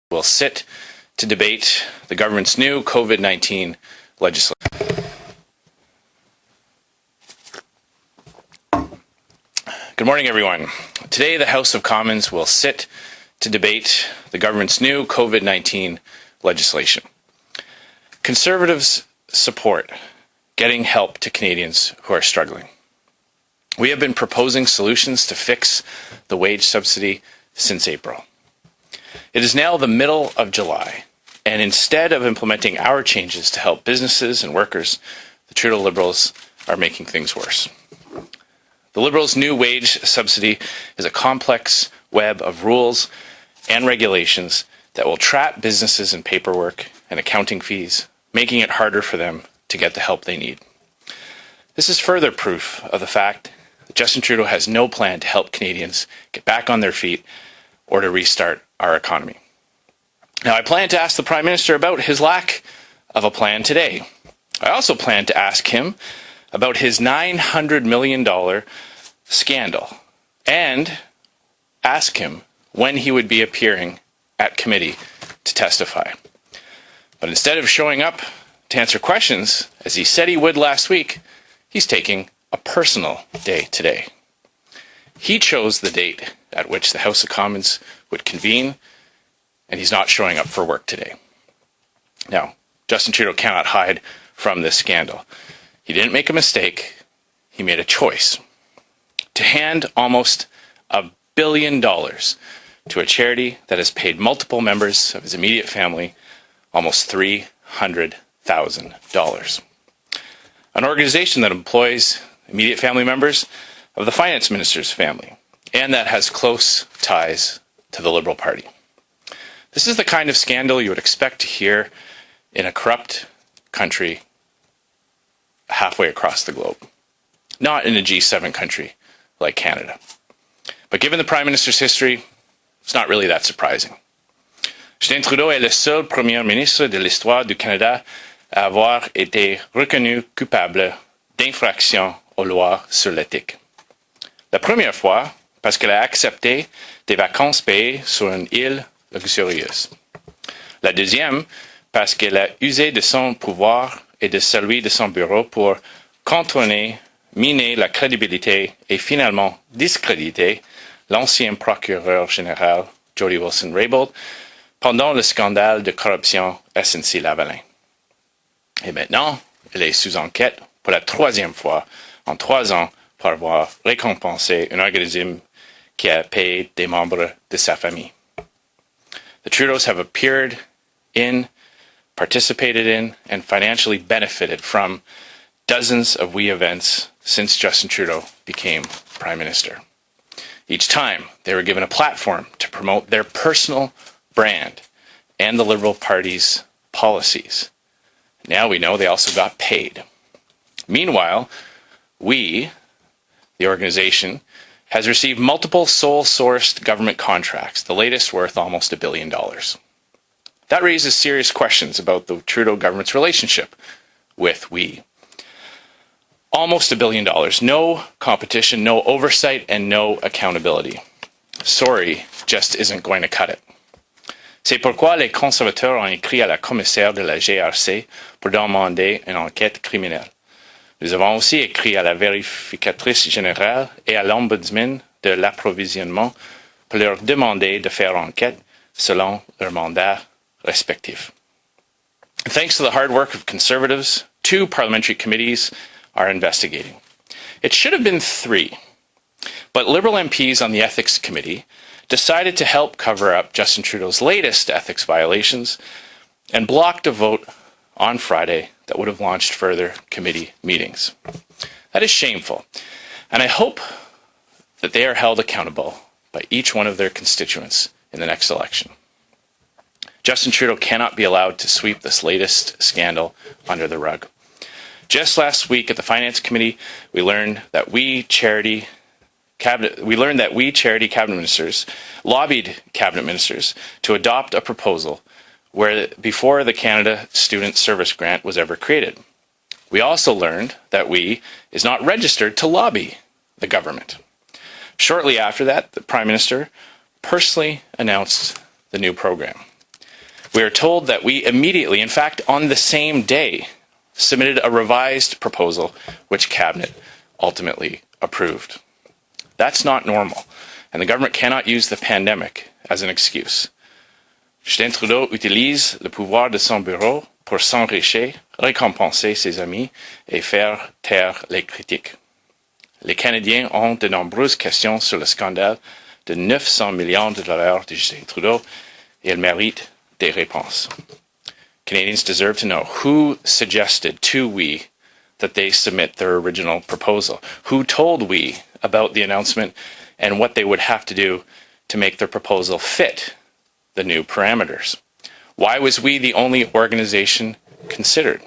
will sit to debate the government's new COVID-19 legislation. Good morning, everyone. Today, the House of Commons will sit to debate the government's new COVID-19 legislation. Conservatives support getting help to Canadians who are struggling. We have been proposing solutions to fix the wage subsidy since April. It is now the middle of July, and instead of implementing our changes to help businesses and workers, the Trudeau Liberals are making things worse. The Liberals' new wage subsidy is a complex web of rules and regulations that will trap businesses in paperwork and accounting fees, making it harder for them to get the help they need. This is further proof of the fact that Justin Trudeau has no plan to help Canadians get back on their feet or to restart our economy. Now, I plan to ask the Prime Minister about his lack of a plan today. I also plan to ask him about his $900 million scandal and ask him when he would be appearing at committee to testify. But instead of showing up to answer questions, as he said he would last week, he's taking a personal day today. He chose the date at which the House of Commons would convene, and he's not showing up for work today. Now, Justin Trudeau cannot hide from this scandal. He didn't make a mistake. He made a choice to hand almost $1 billion to a charity that has paid multiple members of his immediate family almost $300,000. An organization that employs immediate family members of the finance minister's family and that has close ties to the Liberal Party. This is the kind of scandal you would expect to hear in a corrupt country halfway across the globe, not in a G7 country like Canada. But given the Prime Minister's history, it's not really that surprising. Justin Trudeau est le seul Premier ministre de l'histoire du Canada à avoir été reconnu coupable d'infraction aux lois sur l'éthique. La première fois, parce qu'elle a accepté des vacances payées sur une île luxurieuse. La deuxième, parce qu'elle a usé de son pouvoir et de celui de son bureau pour contourner, miner la crédibilité et finalement discréditer l'ancien procureur général Jody Wilson-Raybould pendant le scandale de corruption SNC-Lavalin. Et maintenant, elle est sous enquête pour la troisième fois en 3 ans pour avoir récompensé un organisme qui a payé des membres de sa famille. The Trudeaus have appeared in, participated in, and financially benefited from dozens of we events since Justin Trudeau became Prime Minister. Each time, they were given a platform to promote their personal brand and the Liberal Party's policies. Now we know they also got paid. Meanwhile, we, the organization, has received multiple sole-sourced government contracts, the latest worth almost $1 billion. That raises serious questions about the Trudeau government's relationship with we. Almost $1 billion, no competition, no oversight, and no accountability. Sorry just isn't going to cut it. C'est pourquoi les conservateurs ont écrit à la commissaire de la GRC pour demander une enquête criminelle. Nous avons aussi écrit à la vérificatrice générale et à l'ombudsman de l'approvisionnement pour leur demander de faire enquête selon leurs mandats respectifs. Thanks to the hard work of Conservatives, 2 parliamentary committees are investigating. It should have been 3, but Liberal MPs on the Ethics Committee decided to help cover up Justin Trudeau's latest ethics violations and blocked a vote on Friday that would have launched further committee meetings. That is shameful, and I hope that they are held accountable by each one of their constituents in the next election. Justin Trudeau cannot be allowed to sweep this latest scandal under the rug. Just last week at the Finance Committee, we learned that we charity cabinet ministers lobbied cabinet ministers to adopt a proposal where before the Canada Student Service Grant was ever created. We also learned that we is not registered to lobby the government. Shortly after that, the Prime Minister personally announced the new program. We are told that we immediately, in fact, on the same day, submitted a revised proposal which Cabinet ultimately approved. That's not normal, and the government cannot use the pandemic as an excuse. Justin Trudeau utilise le pouvoir de son bureau pour s'enrichir, récompenser ses amis et faire taire les critiques. Les Canadiens ont de nombreuses questions sur le scandale de 900 millions de dollars de Justin Trudeau et ils méritent des réponses. Canadians deserve to know who suggested to we that they submit their original proposal, who told we about the announcement and what they would have to do to make their proposal fit the new parameters. Why was we the only organization considered?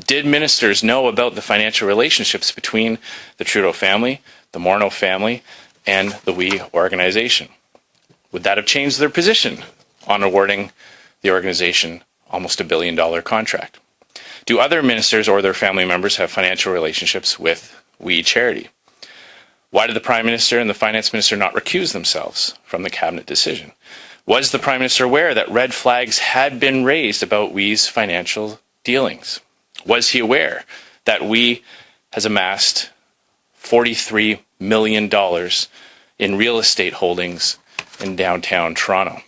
Did ministers know about the financial relationships between the Trudeau family, the Morneau family, and the we organization? Would that have changed their position on awarding the organization almost $1 billion contract? Do other ministers or their family members have financial relationships with We Charity? Why did the Prime Minister and the Finance Minister not recuse themselves from the Cabinet decision? Was the Prime Minister aware that red flags had been raised about We's financial dealings? Was he aware that We has amassed $43 million in real estate holdings in downtown Toronto?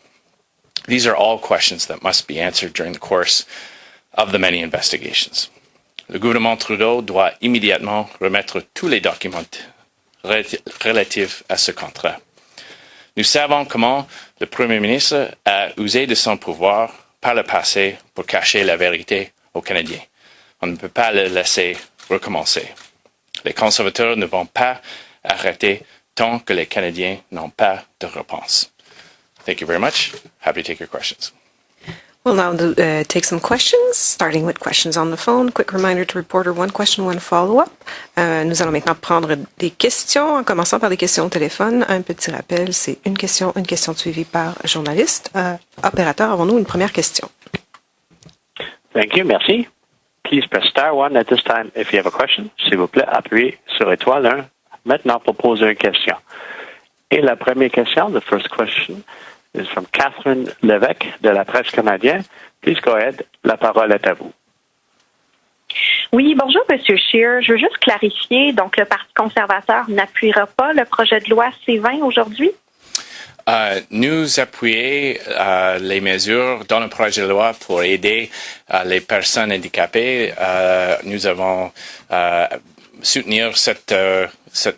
These are all questions that must be answered during the course of the many investigations. Le gouvernement Trudeau doit immédiatement remettre tous les documents relatifs à ce contrat. Nous savons comment le Premier ministre a usé de son pouvoir par le passé pour cacher la vérité aux Canadiens. On ne peut pas le laisser recommencer. Les conservateurs ne vont pas arrêter tant que les Canadiens n'ont pas de réponse. Thank you very much. Happy to take your questions. We'll now take some questions, starting with questions on the phone. Quick reminder to reporter, one question, one follow-up. Nous allons maintenant prendre des questions, en commençant par des questions au téléphone. Un petit rappel, c'est une question suivie par journaliste. Opérateur, avons-nous une première question? Thank you, merci. Please press star one at this time if you have a question. S'il vous plaît, appuyez sur étoile 1 maintenant pour poser une question. Et la première question, the first question, is from Catherine Lévesque de la Presse canadienne. Please go ahead. La parole est à vous. Oui, bonjour, Monsieur Scheer. Je veux juste clarifier. Donc, le Parti conservateur n'appuiera pas le projet de loi C-20 aujourd'hui? Nous appuyons les mesures dans le projet de loi pour aider les personnes handicapées. Nous avons soutenir ce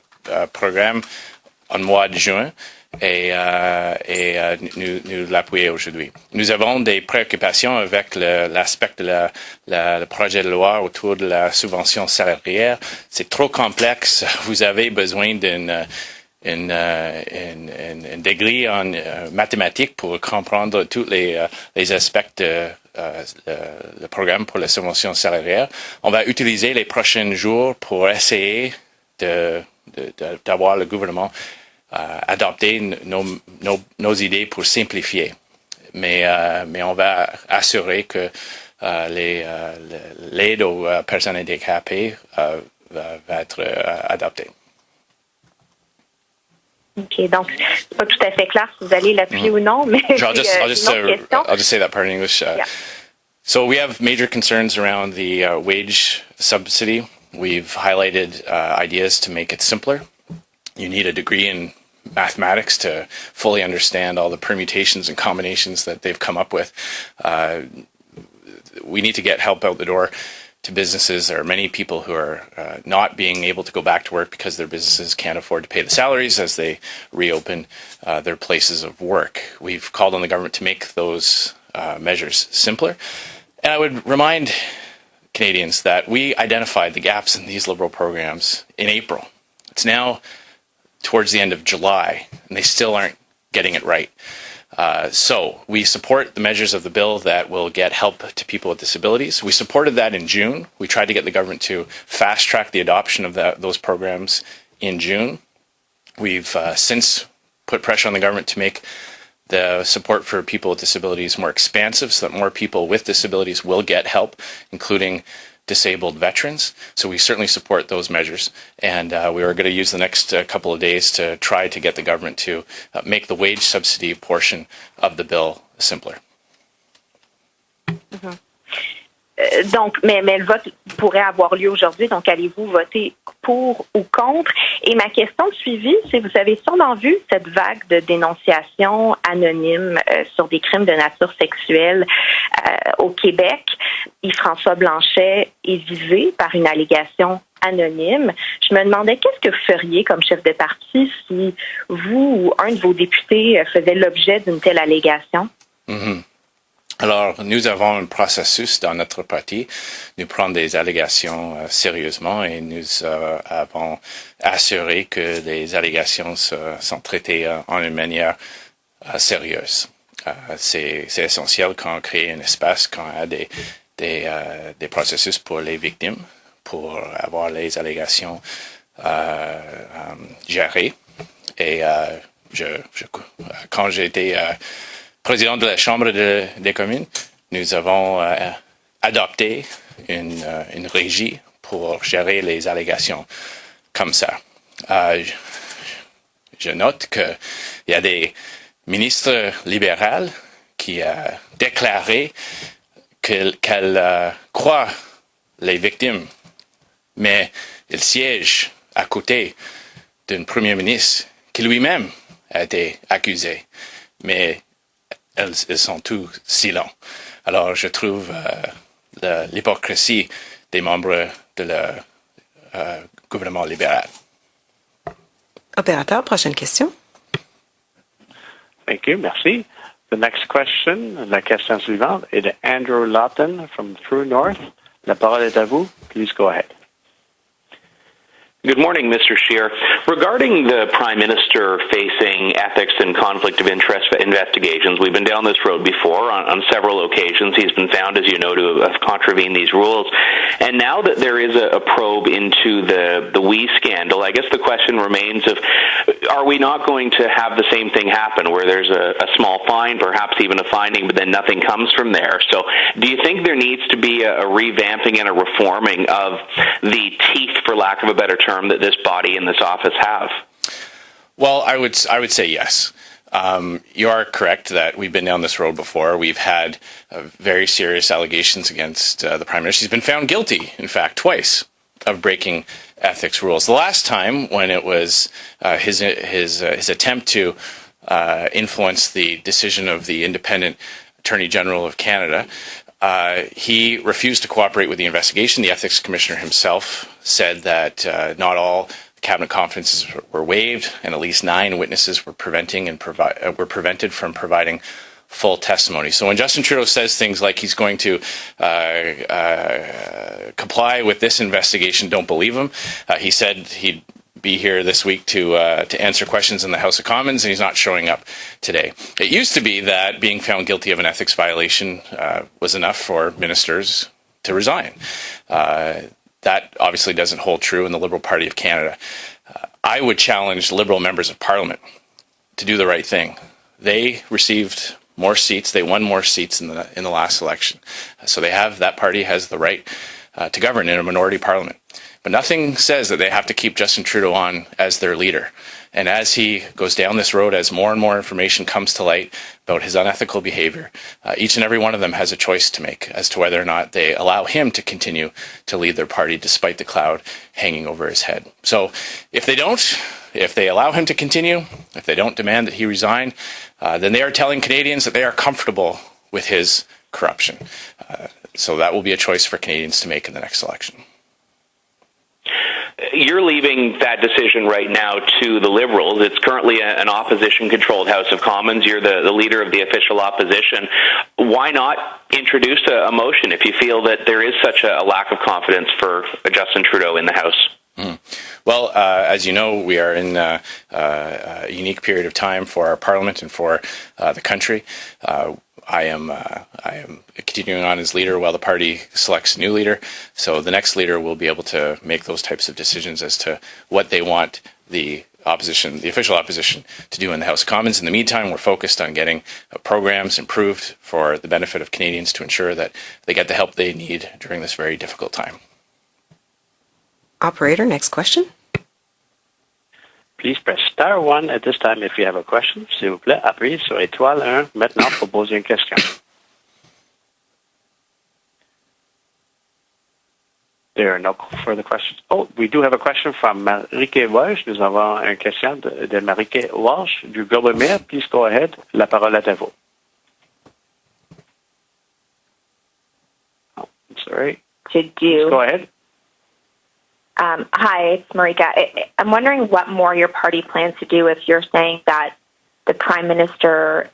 programme en mois de juin et nous l'appuyons aujourd'hui. Nous avons des préoccupations avec l'aspect de le projet de loi autour de la subvention salariale. C'est trop complexe. Vous avez besoin d'un degré en mathématiques pour comprendre tous les aspects de le programme pour la subvention salariale. On va utiliser les prochains jours pour essayer d'avoir le gouvernement adopter nos idées pour simplifier. Mais on va assurer que l'aide aux personnes handicapées va être adoptée. OK, donc c'est pas tout à fait clair si vous allez l'appuyer ou non, mais I'll just say that part in English. Yeah. So we have major concerns around the wage subsidy. We've highlighted ideas to make it simpler. You need a degree in mathematics to fully understand all the permutations and combinations that they've come up with. We need to get help out the door to businesses. There are many people who are not being able to go back to work because their businesses can't afford to pay the salaries as they reopen their places of work. We've called on the government to make those measures simpler. And I would remind Canadians that we identified the gaps in these Liberal programs in April. It's now towards the end of July, and they still aren't getting it right. So we support the measures of the bill that will get help to people with disabilities. We supported that in June. We tried to get the government to fast-track the adoption of those programs in June. We've since put pressure on the government to make the support for people with disabilities more expansive so that more people with disabilities will get help, including disabled veterans. So we certainly support those measures, and we are going to use the next couple of days to try to get the government to make the wage subsidy portion of the bill simpler. Donc, mais le vote pourrait avoir lieu aujourd'hui. Donc, allez-vous voter pour ou contre? Et ma question de suivi, c'est, vous avez sûrement vu cette vague de dénonciations anonymes sur des crimes de nature sexuelle au Québec. Yves-François Blanchet est visé par une allégation anonyme. Je me demandais qu'est-ce que vous feriez comme chef de parti si vous ou un de vos députés faisait l'objet d'une telle allégation? Mm-hmm. Alors, nous avons un processus dans notre parti. Nous prenons des allégations sérieusement et nous avons assuré que les allégations sont traitées en une manière sérieuse. C'est essentiel quand on crée un espace, quand il y a des processus pour les victimes, pour avoir les allégations gérées. Et quand j'ai été président de la Chambre des communes, nous avons adopté une régie pour gérer les allégations comme ça. Je note qu'il y a des ministres libéraux qui ont déclaré qu'elles croient les victimes, mais ils siègent à côté d'un premier ministre qui lui-même a été accusé. Mais ils sont tous silents. Alors, je trouve l'hypocrisie des membres de le gouvernement libéral. Opérateur, prochaine question. Thank you. Merci. The next question, la question suivante, est de Andrew Lawton from True North. La parole est à vous. Please go ahead. Good morning, Mr. Scheer. Regarding the Prime Minister facing ethics and conflict of interest investigations, we've been down this road before on several occasions. He's been found, as you know, to have contravened these rules. And now that there is a probe into the WE scandal, I guess the question remains of, are we not going to have the same thing happen where there's a small fine, perhaps even a finding, but then nothing comes from there? So do you think there needs to be a revamping and a reforming of the teeth, for lack of a better term, that this body and this office have? Well, I would say yes. You are correct that we've been down this road before. We've had very serious allegations against the Prime Minister. He's been found guilty, in fact, twice of breaking ethics rules. The last time, when it was his attempt to influence the decision of the independent Attorney General of Canada, he refused to cooperate with the investigation. The Ethics Commissioner himself said that not all cabinet conferences were waived, and at least 9 witnesses were were prevented from providing full testimony. So when Justin Trudeau says things like he's going to comply with this investigation, don't believe him. He said he'd be here this week to answer questions in the House of Commons, and he's not showing up today. It used to be that being found guilty of an ethics violation was enough for ministers to resign. That obviously doesn't hold true in the Liberal Party of Canada. I would challenge Liberal members of Parliament to do the right thing. They received more seats. They won more seats in the last election. So that party has the right to govern in a minority parliament. But nothing says that they have to keep Justin Trudeau on as their leader. And as he goes down this road, as more and more information comes to light about his unethical behavior, each and every one of them has a choice to make as to whether or not they allow him to continue to lead their party despite the cloud hanging over his head. So if they allow him to continue, if they don't demand that he resign, then they are telling Canadians that they are comfortable with his corruption. So that will be a choice for Canadians to make in the next election. You're leaving that decision right now to the Liberals. It's currently an opposition-controlled House of Commons. You're the leader of the official opposition. Why not introduce a motion if you feel that there is such a lack of confidence for Justin Trudeau in the House? Well, as you know, we are in a unique period of time for our Parliament and for the country. I am continuing on as leader while the party selects a new leader. So the next leader will be able to make those types of decisions as to what they want the opposition, the official opposition, to do in the House of Commons. In the meantime, we're focused on getting programs improved for the benefit of Canadians to ensure that they get the help they need during this very difficult time. Operator, next question. Please press star 1 at this time if you have a question. S'il vous plaît, appuyez sur étoile 1 maintenant pour poser une question. There are no further questions. Oh, we do have a question from Marieke Walsh. Nous avons une question de Marieke Walsh du Globe and Mail. Please go ahead. La parole est à vous. Oh, I'm sorry. To do. Go ahead. Hi, it's Marika. I'm wondering what more your party plans to do if you're saying that the Prime Minister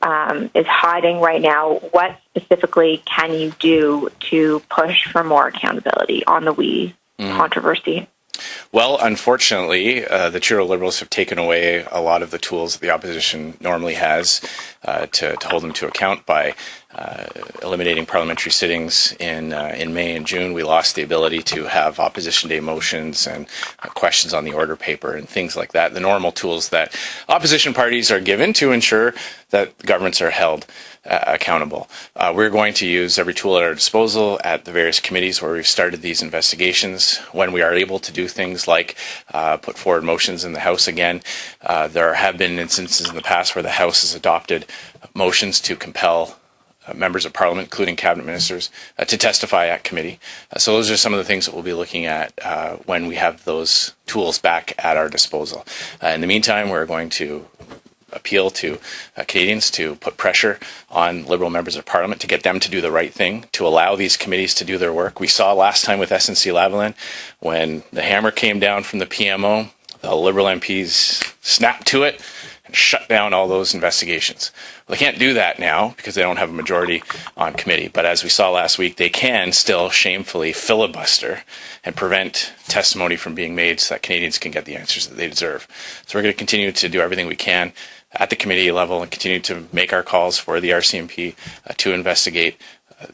is hiding right now. What specifically can you do to push for more accountability on the We controversy? Well, unfortunately, the Trudeau Liberals have taken away a lot of the tools that the opposition normally has to hold them to account by eliminating parliamentary sittings in May and June. We lost the ability to have opposition day motions and questions on the order paper and things like that, the normal tools that opposition parties are given to ensure that governments are held accountable. We're going to use every tool at our disposal at the various committees where we've started these investigations. When we are able to do things like put forward motions in the House again, there have been instances in the past where the House has adopted motions to compel members of Parliament, including cabinet ministers, to testify at committee. So those are some of the things that we'll be looking at when we have those tools back at our disposal. In the meantime, we're going to appeal to Canadians to put pressure on Liberal members of Parliament to get them to do the right thing, to allow these committees to do their work. We saw last time with SNC-Lavalin when the hammer came down from the PMO, the Liberal MPs snapped to it and shut down all those investigations. Well, they can't do that now because they don't have a majority on committee. But as we saw last week, they can still shamefully filibuster and prevent testimony from being made so that Canadians can get the answers that they deserve. So we're going to continue to do everything we can at the committee level and continue to make our calls for the RCMP to investigate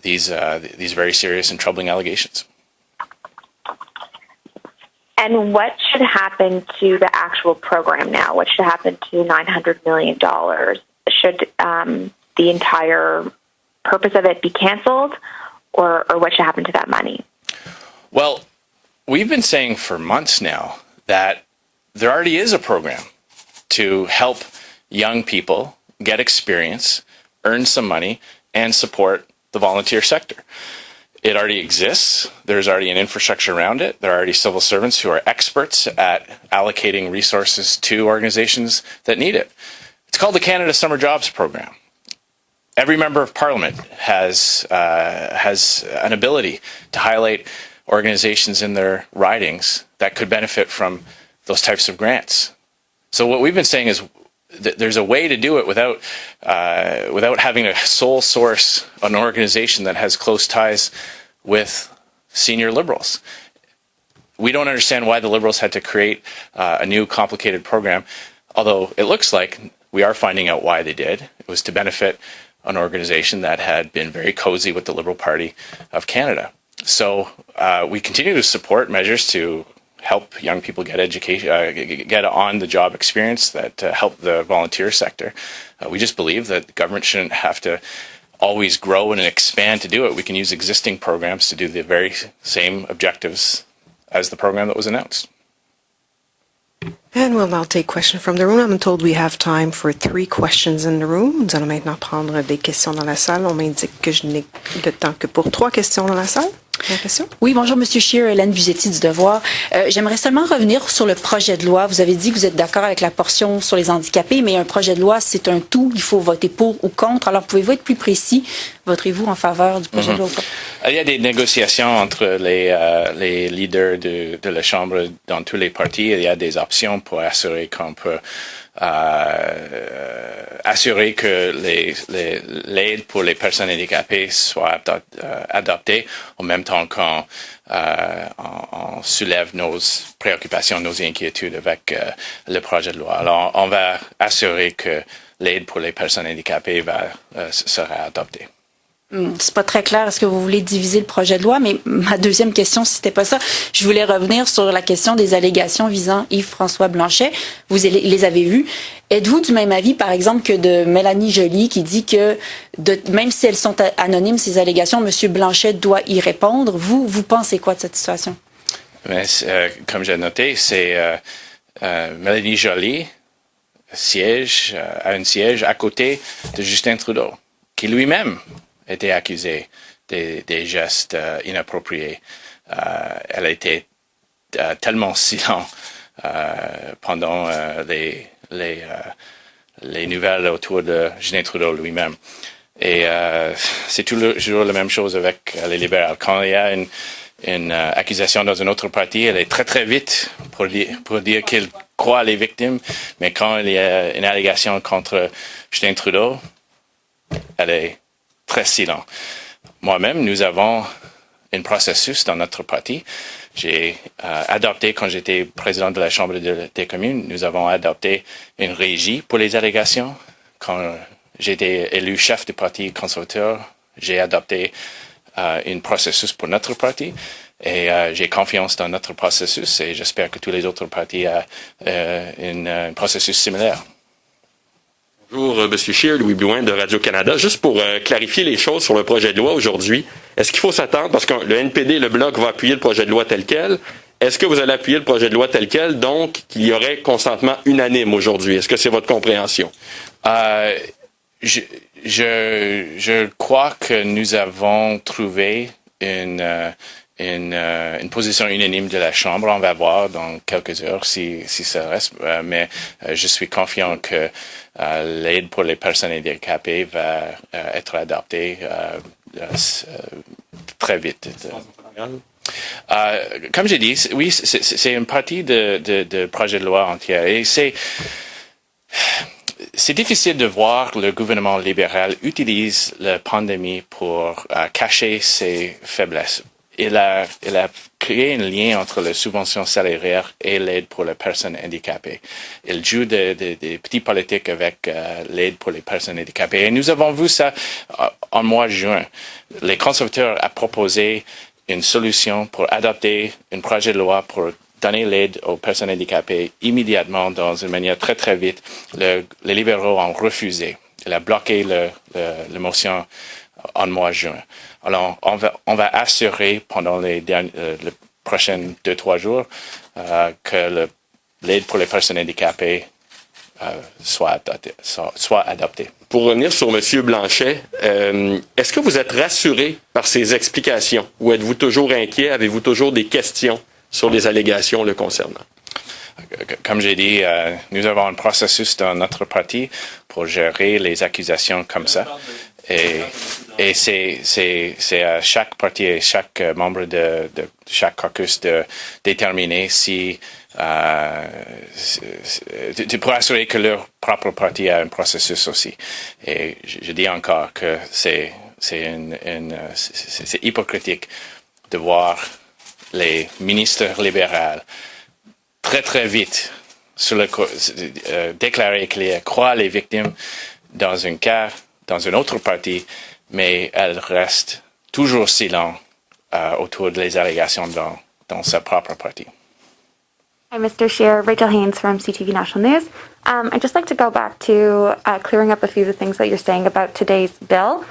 these very serious and troubling allegations. And what should happen to the actual program now? What should happen to $900 million? Should the entire purpose of it be canceled, or what should happen to that money? Well, we've been saying for months now that there already is a program to help young people get experience, earn some money, and support the volunteer sector. It already exists. There's already an infrastructure around it. There are already civil servants who are experts at allocating resources to organizations that need it. It's called the Canada Summer Jobs Program. Every member of Parliament has an ability to highlight organizations in their ridings that could benefit from those types of grants. So what we've been saying is that there's a way to do it without having a sole source an organization that has close ties with senior Liberals. We don't understand why the Liberals had to create a new complicated program, although it looks like we are finding out why they did. It was to benefit an organization that had been very cozy with the Liberal Party of Canada. So we continue to support measures to help young people get education, get on-the-job experience that help the volunteer sector. We just believe that the government shouldn't have to always grow and expand to do it. We can use existing programs to do the very same objectives as the program that was announced. And we'll now take questions from the room. I'm told we have time for 3 questions in the room. Nous allons maintenant prendre des questions dans la salle. On m'indique que je n'ai le temps que pour 3 questions dans la salle. Oui, bonjour, Monsieur Scheer, Hélène Buzetti du Devoir. J'aimerais seulement revenir sur le projet de loi. Vous avez dit que vous êtes d'accord avec la portion sur les handicapés, mais un projet de loi, c'est un tout. Il faut voter pour ou contre. Alors, pouvez-vous être plus précis? Voterez-vous en faveur du projet de loi ou pas? Il y a des négociations entre les leaders de la Chambre dans tous les partis. Il y a des options pour assurer qu'on peut assurer que l'aide pour les personnes handicapées soit adoptée en même temps qu'on soulève nos préoccupations, nos inquiétudes avec le projet de loi. Alors, on va assurer que l'aide pour les personnes handicapées sera adoptée. C'est pas très clair. Est-ce que vous voulez diviser le projet de loi? Mais ma deuxième question, si c'était pas ça, je voulais revenir sur la question des allégations visant Yves-François Blanchet. Vous les avez vues. Êtes-vous du même avis, par exemple, que de Mélanie Joly, qui dit que même si elles sont anonymes, ces allégations, M. Blanchet doit y répondre? Vous pensez quoi de cette situation? Mais, comme j'ai noté, c'est Mélanie Joly a un siège à côté de Justin Trudeau, qui lui-même été accusée des gestes inappropriés. Elle a été tellement silente pendant les nouvelles autour de Justin Trudeau lui-même. Et c'est toujours la même chose avec les libéraux. Quand il y a une accusation dans un autre parti, elle est très très vite pour dire qu'ils croient les victimes, mais quand il y a une allégation contre Justin Trudeau, elle est très silente. Moi-même, nous avons un processus dans notre parti. J'ai adopté, quand j'étais président de la Chambre des communes, nous avons adopté une régie pour les allégations. Quand j'ai été élu chef du Parti conservateur, j'ai adopté un processus pour notre parti et j'ai confiance dans notre processus et j'espère que tous les autres partis ont un processus similaire. Bonjour, M. Scheer, Louis Blouin de Radio-Canada. Juste pour clarifier les choses sur le projet de loi aujourd'hui, est-ce qu'il faut s'attendre, parce que le NPD et le Bloc vont appuyer le projet de loi tel quel, est-ce que vous allez appuyer le projet de loi tel quel, donc qu'il y aurait consentement unanime aujourd'hui? Est-ce que c'est votre compréhension? Je crois que nous avons trouvé une position unanime de la Chambre. On va voir dans quelques heures si ça reste, mais je suis confiant que l'aide pour les personnes handicapées va être adoptée très vite. Comme j'ai dit, oui, c'est une partie de projet de loi entière et c'est difficile de voir le gouvernement libéral utilise la pandémie pour cacher ses faiblesses. Il a créé un lien entre les subventions salariales et l'aide pour les personnes handicapées. Il joue des petits politiques avec l'aide pour les personnes handicapées. Et nous avons vu ça en mois de juin. Les conservateurs ont proposé une solution pour adopter un projet de loi pour donner l'aide aux personnes handicapées immédiatement dans une manière très très vite. Les libéraux ont refusé. Il a bloqué la motion en mois de juin. Alors, on va assurer pendant les prochains 2-3 jours que l'aide pour les personnes handicapées soit adoptée. Pour revenir sur M. Blanchet, est-ce que vous êtes rassuré par ces explications ou êtes-vous toujours inquiet? Avez-vous toujours des questions sur les allégations le concernant? Comme j'ai dit, nous avons un processus dans notre parti pour gérer les accusations comme ça. Et c'est à chaque parti et chaque membre de chaque caucus de déterminer si pour assurer que leur propre parti a un processus aussi. Et je dis encore que c'est hypocritique de voir les ministres libéraux très très vite déclarer qu'ils croient les victimes dans un cas, dans un autre parti, mais elles restent toujours silentes autour des allégations dans sa propre parti. Hi, Mr. Scheer. Rachel Haynes from CTV National News. I'd just like to go back to clearing up a few of the things that you're saying about today's bill.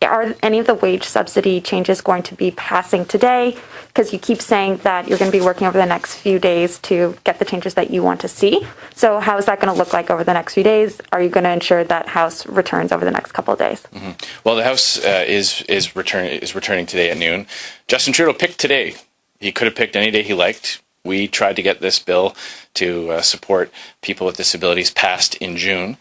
Are any of the wage subsidy changes going to be passing today? Because you keep saying that you're going to be working over the next few days to get the changes that you want to see. So how is that going to look like over the next few days? Are you going to ensure that House returns over the next couple of days? Mm-hmm. Well, the House is returning today at noon. Justin Trudeau picked today. He could have picked any day he liked. We tried to get this bill to support people with disabilities passed in June.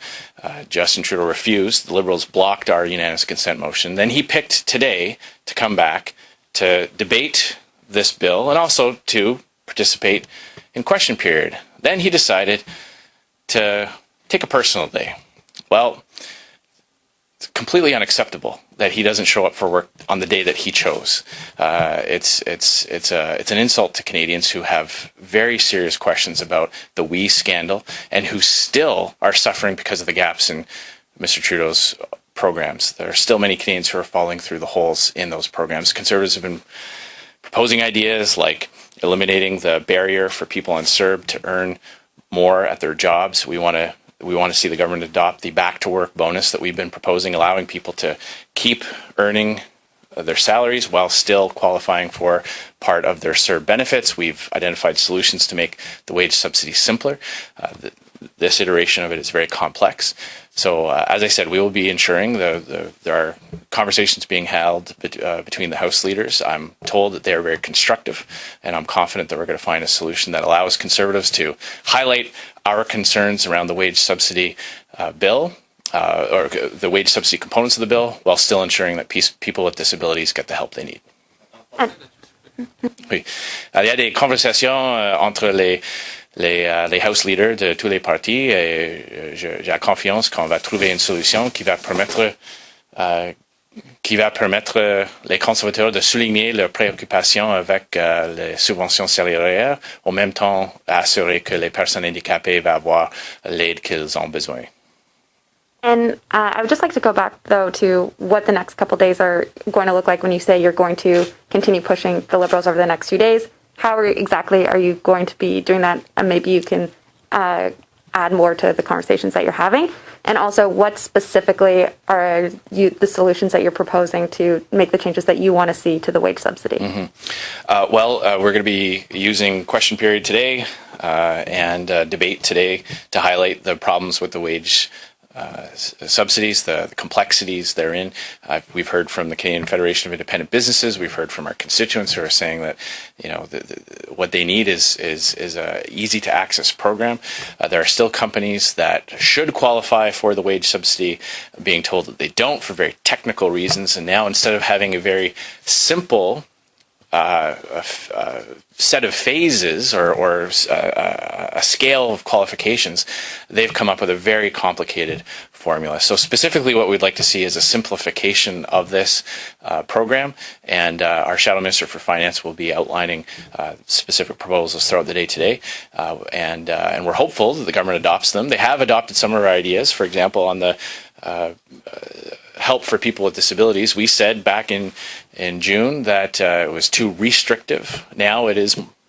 Justin Trudeau refused. The Liberals blocked our unanimous consent motion. Then he picked today to come back to debate this bill and also to participate in question period. Then he decided to take a personal day. Well, it's completely unacceptable that he doesn't show up for work on the day that he chose. It's an insult to Canadians who have very serious questions about the WE scandal and who still are suffering because of the gaps in Mr. Trudeau's programs. There are still many Canadians who are falling through the holes in those programs. Conservatives have been proposing ideas like eliminating the barrier for people on CERB to earn more at their jobs. We want to see the government adopt the back-to-work bonus that we've been proposing, allowing people to keep earning their salaries while still qualifying for part of their CERB benefits. We've identified solutions to make the wage subsidy simpler. this iteration of it is very complex. So, as I said, we will be ensuring there are conversations being held between the House leaders. I'm told that they are very constructive, and I'm confident that we're going to find a solution that allows Conservatives to highlight our concerns around the wage subsidy bill, or the wage subsidy components of the bill, while still ensuring that people with disabilities get the help they need. Oui. Il y a des conversations entre les House leaders de tous les partis et j'ai la confiance qu'on va trouver une solution qui va permettre les conservateurs de souligner leurs préoccupations avec les subventions salariales, en même temps assurer que les personnes handicapées vont avoir l'aide qu'ils ont besoin. And I would just like to go back, though, to what the next couple days are going to look like when you say you're going to continue pushing the Liberals over the next few days. How exactly are you going to be doing that? And maybe you can add more to the conversations that you're having. And also, what specifically are the solutions that you're proposing to make the changes that you want to see to the wage subsidy? Mm-hmm. We're going to be using question period today and debate today to highlight the problems with the wage subsidies, the complexities therein. We've heard from the Canadian Federation of Independent Businesses. We've heard from our constituents who are saying that, what they need is a easy to access program. There are still companies that should qualify for the wage subsidy being told that they don't for very technical reasons. And now, instead of having a very simple set of phases or a scale of qualifications, they've come up with a very complicated formula. So specifically what we'd like to see is a simplification of this program, and our Shadow Minister for Finance will be outlining specific proposals throughout the day today, and we're hopeful that the government adopts them. They have adopted some of our ideas. For example, on the help for people with disabilities, we said back in June that it was too restrictive. Now it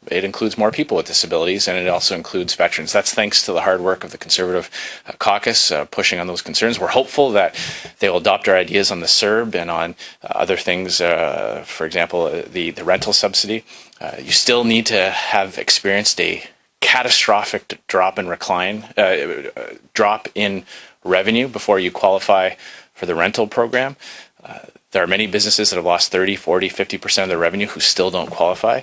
includes more people with disabilities, and it also includes veterans. That's thanks to the hard work of the Conservative caucus pushing on those concerns. We're hopeful that they will adopt our ideas on the CERB and on other things. For example, the rental subsidy. You still need to have experienced a catastrophic drop in revenue before you qualify for the rental program. There are many businesses that have lost 30, 40, 50% of their revenue who still don't qualify.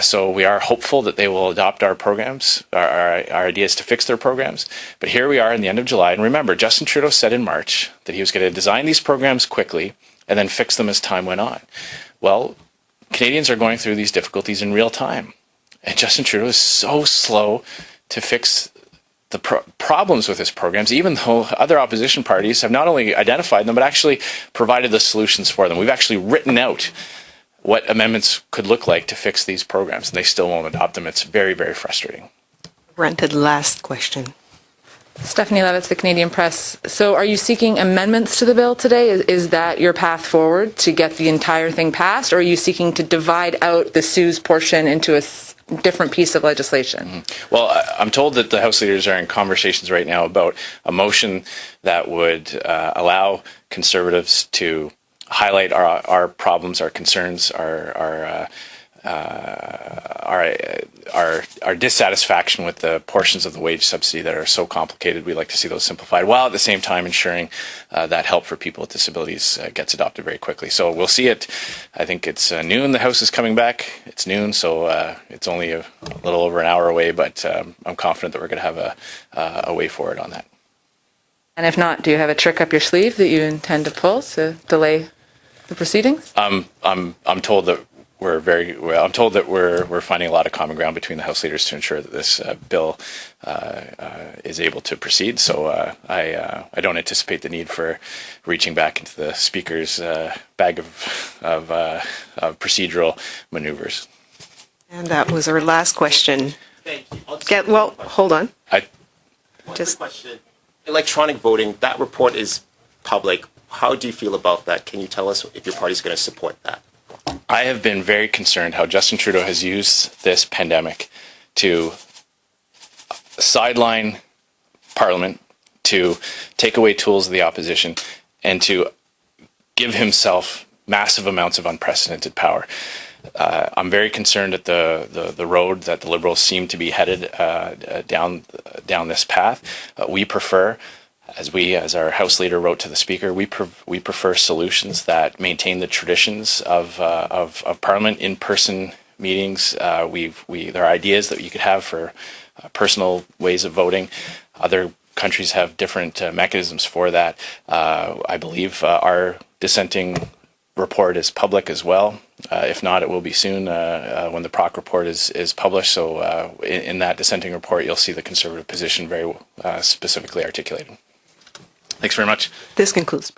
So we are hopeful that they will adopt our programs, our ideas to fix their programs. But here we are in the end of July. And remember, Justin Trudeau said in March that he was going to design these programs quickly and then fix them as time went on. Well, Canadians are going through these difficulties in real time. And Justin Trudeau is so slow to fix the problems with his programs, even though other opposition parties have not only identified them, but actually provided the solutions for them. We've actually written out what amendments could look like to fix these programs, and they still won't adopt them. It's very, very frustrating. Rented last question. Stephanie Levitz, the Canadian Press. So are you seeking amendments to the bill today? Is that your path forward to get the entire thing passed, or are you seeking to divide out the CEWS portion into a different piece of legislation? Mm-hmm. Well, I'm told that the House leaders are in conversations right now about a motion that would allow Conservatives to highlight our problems, our concerns, our dissatisfaction with the portions of the wage subsidy that are so complicated. We'd like to see those simplified, while at the same time ensuring that help for people with disabilities gets adopted very quickly. So we'll see it. I think it's noon. The House is coming back. It's noon, so it's only a little over an hour away, but I'm confident that we're going to have a way forward on that. And if not, do you have a trick up your sleeve that you intend to pull to delay the proceedings? I'm told that I'm told that we're finding a lot of common ground between the House leaders to ensure that this bill is able to proceed. So I don't anticipate the need for reaching back into the Speaker's bag of procedural maneuvers. And that was our last question. Thank you. Hold on. One question. Electronic voting, that report is public. How do you feel about that? Can you tell us if your party's going to support that? I have been very concerned how Justin Trudeau has used this pandemic to sideline Parliament, to take away tools of the opposition, and to give himself massive amounts of unprecedented power. I'm very concerned at the road that the Liberals seem to be headed down this path. We prefer, as our House Leader wrote to the Speaker, we prefer solutions that maintain the traditions of Parliament, in-person meetings. There are ideas that you could have for personal ways of voting. Other countries have different mechanisms for that. I believe our dissenting report is public as well. If not, it will be soon when the PROC report is published. So in that dissenting report, you'll see the Conservative position very specifically articulated. Thanks very much. This concludes.